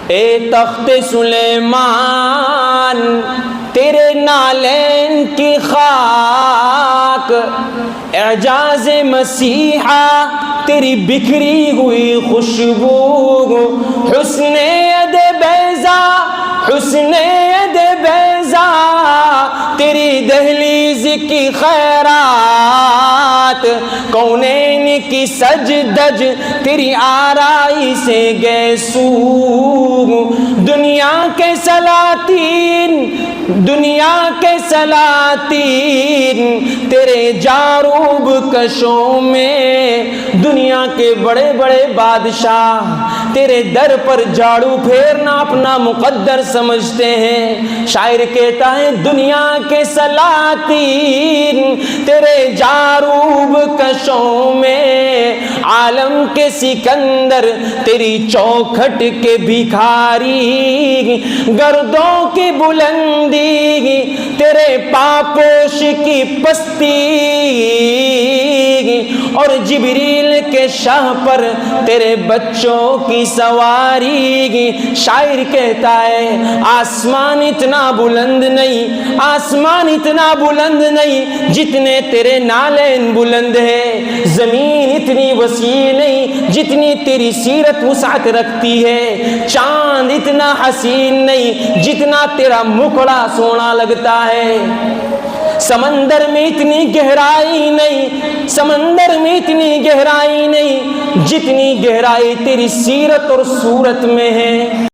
اے تخت سلیمان تیرے نالین کی خاک، اعجاز مسیحا تیری بکھری ہوئی خوشبو، حسن ید بیضا حسن ید بیضا تیری دہلیز کی خیرات، کونین کی سج دج تیری آرائی سے گیسو، دنیا کے سلاطین دنیا کے سلاطین تیرے جاروب کشوں میں، دنیا کے بڑے بڑے بادشاہ تیرے در پر جھاڑو پھیرنا اپنا مقدر سمجھتے ہیں۔ شاعر کہتا ہے دنیا کے سلاطین تیرے جاروب کشوں میں، عالم کے سکندر تیری چوکھٹ کے بھکاری، گردوں کی بلندی تیرے پاپوش کی پستی، اور جبریل کے شاہ پر تیرے بچوں کی سواری۔ شاعر کہتا ہے آسمان اتنا بلند نہیں، آسمان اتنا بلند نہیں جتنے تیرے نالین بلند ہے، زمین اتنی وسیع نہیں جتنی تیری سیرت وسعت رکھتی ہے، چاند اتنا حسین نہیں جتنا تیرا مکھڑا سونا لگتا ہے، سمندر میں اتنی گہرائی نہیں، سمندر میں اتنی گہرائی نہیں جتنی گہرائی تیری سیرت اور صورت میں ہے۔